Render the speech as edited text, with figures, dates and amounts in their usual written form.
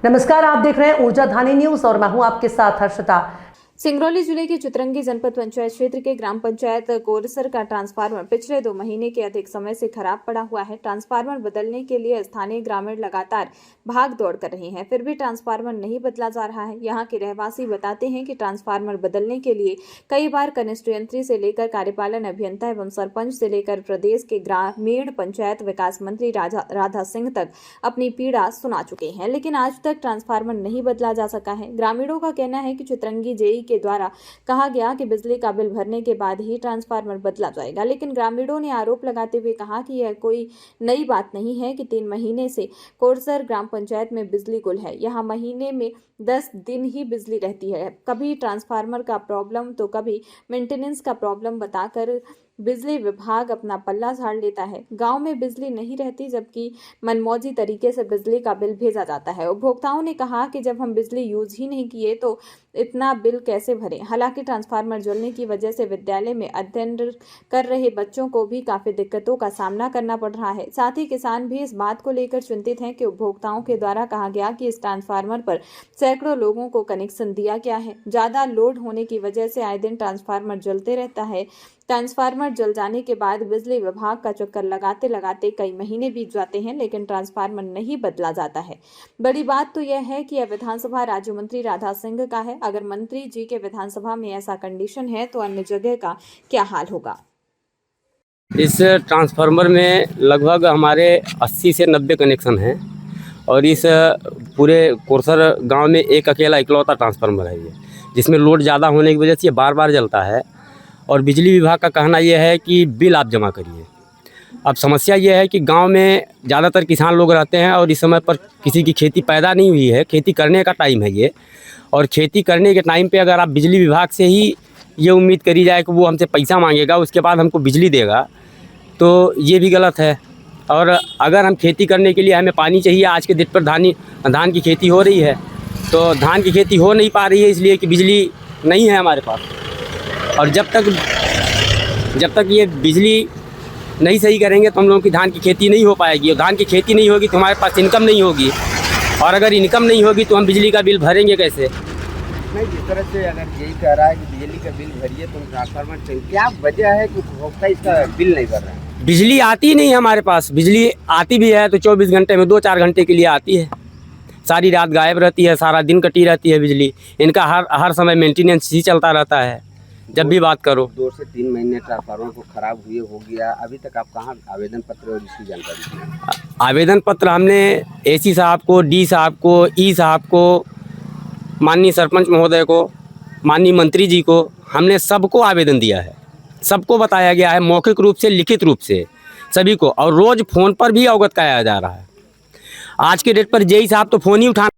नमस्कार, आप देख रहे हैं ऊर्जा धानी न्यूज और मैं हूं आपके साथ हर्षिता। सिंगरौली जिले के चितरंगी जनपद पंचायत क्षेत्र के ग्राम पंचायत कोरसर का ट्रांसफार्मर पिछले 2 महीने के अधिक समय से खराब पड़ा हुआ है। ट्रांसफार्मर बदलने के लिए स्थानीय ग्रामीण लगातार भाग दौड़ कर रहे हैं, फिर भी ट्रांसफार्मर नहीं बदला जा रहा है। यहाँ के रहवासी बताते हैं कि ट्रांसफार्मर बदलने के लिए कई बार कनिष्ठ से लेकर कार्यपालन अभियंता एवं सरपंच से लेकर प्रदेश के ग्रामीण पंचायत विकास मंत्री राधा सिंह तक अपनी पीड़ा सुना चुके हैं, लेकिन आज तक ट्रांसफार्मर नहीं बदला जा सका है। ग्रामीणों का कहना है कि चितरंगी जेई के द्वारा कहा गया कि बिजली का बिल भरने के बाद ही ट्रांसफार्मर बदला जाएगा, लेकिन ग्रामीणों ने आरोप लगाते हुए कहा कि यह कोई नई बात नहीं है कि 3 महीने से कोरसर ग्राम पंचायत में बिजली गुल है। यहाँ महीने में 10 दिन ही बिजली रहती है। कभी ट्रांसफार्मर का प्रॉब्लम तो कभी मेंटेनेंस का प्रॉब्लम बताकर बिजली विभाग अपना पल्ला झाड़ लेता है। गांव में बिजली नहीं रहती, जबकि मनमौजी तरीके से बिजली का बिल भेजा जाता है। उपभोक्ताओं ने कहा कि जब हम बिजली यूज ही नहीं किए तो इतना बिल कैसे भरें। हालांकि ट्रांसफार्मर जलने की वजह से विद्यालय में अध्ययन कर रहे बच्चों को भी काफी दिक्कतों का सामना करना पड़ रहा है। साथ ही किसान भी इस बात को लेकर चिंतित हैं कि उपभोक्ताओं के द्वारा कहा गया कि इस ट्रांसफार्मर पर सैकड़ों लोगों को कनेक्शन दिया गया है। ज्यादा लोड होने की वजह से आए दिन ट्रांसफार्मर जलते रहता है। ट्रांसफार्मर जल जाने के बाद बिजली विभाग का चक्कर लगाते लगाते कई महीने बीत जाते हैं, लेकिन ट्रांसफार्मर नहीं बदला जाता है। बड़ी बात तो यह है कि यह विधानसभा राज्य मंत्री राधा सिंह का है। अगर मंत्री जी के विधानसभा में ऐसा कंडीशन है तो अन्य जगह का क्या हाल होगा। इस ट्रांसफार्मर में लगभग हमारे 80 से 90 कनेक्शन हैं और इस पूरे कोरसर गांव में एक अकेला इकलौता ट्रांसफार्मर है ये, जिसमें लोड ज़्यादा होने की वजह से ये बार बार जलता है। और बिजली विभाग का कहना यह है कि बिल आप जमा करिए। अब समस्या यह है कि गांव में ज़्यादातर किसान लोग रहते हैं और इस समय पर किसी की खेती पैदा नहीं हुई है। खेती करने का टाइम है ये, और खेती करने के टाइम पे अगर आप बिजली विभाग से ही ये उम्मीद करी जाए कि वो हमसे पैसा मांगेगा उसके बाद हमको बिजली देगा, तो ये भी गलत है। और अगर हम खेती करने के लिए हमें पानी चाहिए, आज के डेट पर धान की खेती हो रही है, तो धान की खेती हो नहीं पा रही है इसलिए कि बिजली नहीं है हमारे पास। और जब तक ये बिजली नहीं सही करेंगे तो हम लोगों की धान की खेती नहीं हो पाएगी, और धान की खेती नहीं होगी तो हमारे पास इनकम नहीं होगी, और अगर इनकम नहीं होगी तो हम बिजली का बिल भरेंगे कैसे। नहीं, जिस तरह से अगर यही कह रहा है कि बिजली का बिल भरिए तो ट्रांसफार्मर चाहिए, क्या वजह है कि उपभोक्ता इसका बिल नहीं भर रहा है? बिजली आती नहीं है हमारे पास। बिजली आती भी है तो 24 घंटे में 2-4 घंटे के लिए आती है, सारी रात गायब रहती है, सारा दिन कटी रहती है बिजली। इनका हर समय मेंटेनेंस ही चलता रहता है। जब भी बात करो 2 से 3 महीने ट्रांसफार्मर को खराब हुए हो गया, अभी तक आप कहाँ आवेदन पत्र और इसकी जानकारी दी? आवेदन पत्र हमने एसी साहब को, डी साहब को, ई साहब को, माननीय सरपंच महोदय को, माननीय मंत्री जी को, हमने सबको आवेदन दिया है। सबको बताया गया है मौखिक रूप से, लिखित रूप से सभी को, और रोज़ फ़ोन पर भी अवगत कराया जा रहा है। आज के डेट पर जेई साहब तो फ़ोन ही उठा